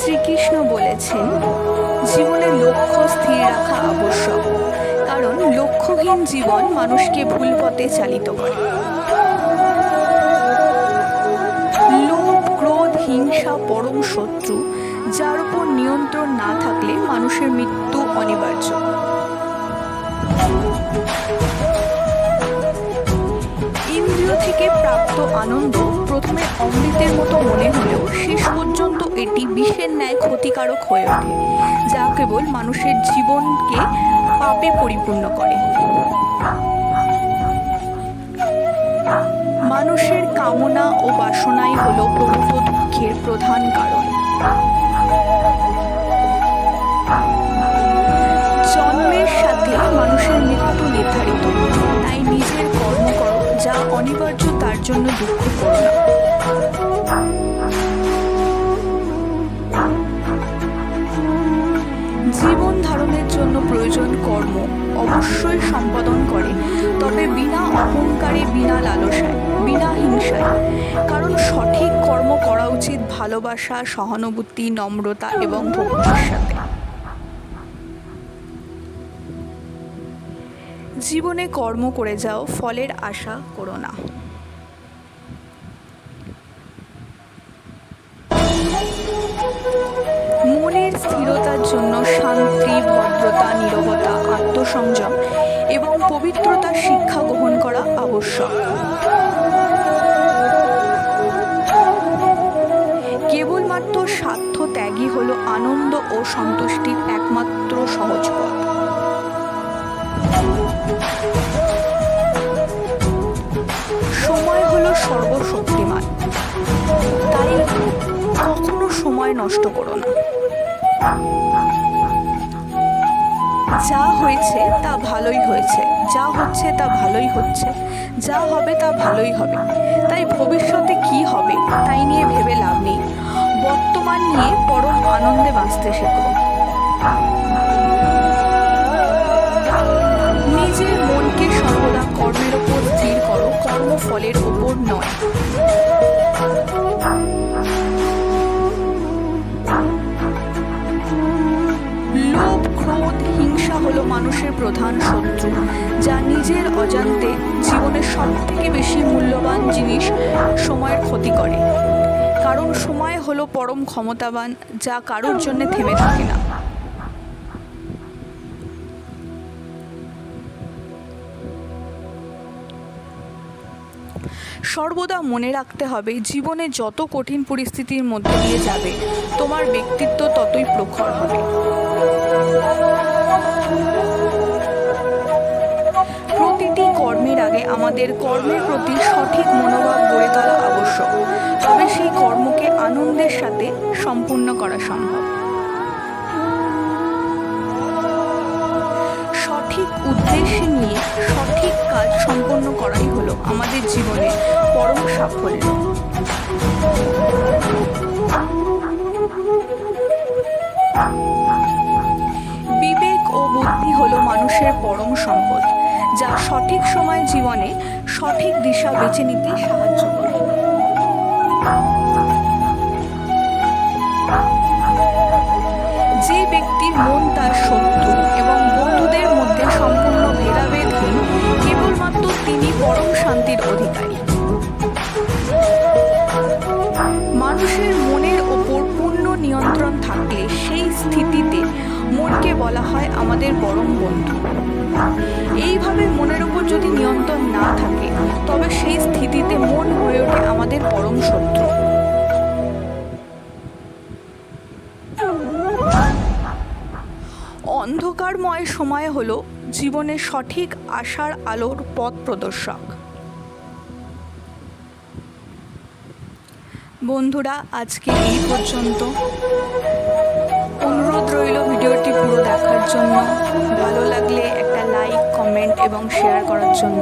শ্রীকৃষ্ণ বলেছেন, জীবনে লক্ষ্য স্থির রাখা আবশ্যক, কারণ লক্ষ্যহীন জীবন মানুষকে ভুল পথে চালিত করে। লোভ, ক্রোধ, হিংসা পরম শত্রু, যার উপর নিয়ন্ত্রণ না থাকলে মানুষের মৃত্যু অনিবার্য। ইন্দ্রিয় থেকে প্রাপ্ত আনন্দ প্রথমে অমৃতের মতো মনে হলেও শেষ পর্যন্ত এটি বিষের ন্যায় ক্ষতিকারক হয়ে ওঠে, যা কেবল মানুষের জীবনকে পাপে পরিপূর্ণ করে। মানুষের কামনা ও বাসনাই হলো প্রভূত দুঃখের প্রধান কারণ। জন্মের সাথে মানুষের মৃত্যু নির্ধারিত, তাই নিজের কর্ম করো যা অনিবার্য, তার জন্য দুঃখ করো না। জীবন ধারণের জন্য প্রয়োজন কর্ম অবশ্যই সম্পাদন করে, তবে বিনা অহংকারে, বিনা লালসায়, বিনা হিংসায়। কারণ সঠিক কর্ম করা উচিত ভালোবাসা, সহানুভূতি, নম্রতা এবং ভক্তির সাথে। জীবনে কর্ম করে যাও, ফলের আশা করো না। মনের স্থিরতার জন্য শান্তি, ভদ্রতা, নীরবতা, আত্মসংযম এবং পবিত্রতার শিক্ষা গ্রহণ করা আবশ্যক। কেবলমাত্র স্বার্থ ত্যাগই হলো আনন্দ ও সন্তুষ্টির একমাত্র সহজ পথ। সময় হলো সর্বশক্তিমান, তাই কখনো সময় নষ্ট করো না। যা হয়েছে তা ভালোই হয়েছে, যা হচ্ছে তা ভালোই হচ্ছে, যা হবে তা ভালোই হবে। তাই ভবিষ্যতে কি হবে তাই নিয়ে ভেবে লাভ নেই, বর্তমান নিয়ে পরম আনন্দে বাঁচতে শেখো। নিজের মনকে সর্বদা কর্মের ওপর স্থির করো, কর্মফলের ওপর নয়। লোভ, ক্রোধ, হিংসা হলো মানুষের প্রধান শত্রু, যা নিজের অজান্তে জীবনের সবথেকে বেশি মূল্যবান জিনিস সময়ের ক্ষতি করে। কারণ সময় হলো পরম ক্ষমতাবান, যা কারোর জন্য থেমে থাকে না। সর্বদা মনে রাখতে হবে, জীবনে যত কঠিন পরিস্থিতির মধ্যে দিয়ে যাবে, তোমার ব্যক্তিত্ব ততই প্রখর হবে। প্রতিটি কর্মের আগে আমাদের কর্মের প্রতি সঠিক মনোভাব গড়ে তোলা আবশ্যক, তবে সেই কর্মকে আনন্দের সাথে সম্পূর্ণ করা সম্ভব। সঠিক উদ্দেশ্য নিয়ে সঠিক কাজ সম্পন্ন করাই হলো আমাদের জীবনে পরম সাফল্য। বিবেক ও বুদ্ধি হলো মানুষের পরম সম্পদ, যা সঠিক সময় জীবনে সঠিক দিশা বেছে নিতে সাহায্য করে। যে ব্যক্তির মন তার শত্রু এবং বন্ধুদের মধ্যে সম্পূর্ণ ভেদাভেদহীন, কেবলমাত্র তিনি পরম শান্তির অধিকারী। মানুষের মনের ওপর পূর্ণ নিয়ন্ত্রণ থাকলে সেই স্থিতিতে মনকে বলা হয় আমাদের পরম বন্ধু। এইভাবে মনের ওপর যদি নিয়ন্ত্রণ না থাকে, তবে সেই স্থিতিতে মন হয়ে ওঠে আমাদের পরম শত্রু। অন্ধকারময় সময় হলো জীবনের সঠিক আশার আলোর পথ প্রদর্শক। বন্ধুরা, আজকে এই পর্যন্ত। অনুরোধ রইল ভিডিওটি পুরো দেখার জন্য। ভালো লাগলে একটা লাইক, কমেন্ট এবং শেয়ার করার জন্য।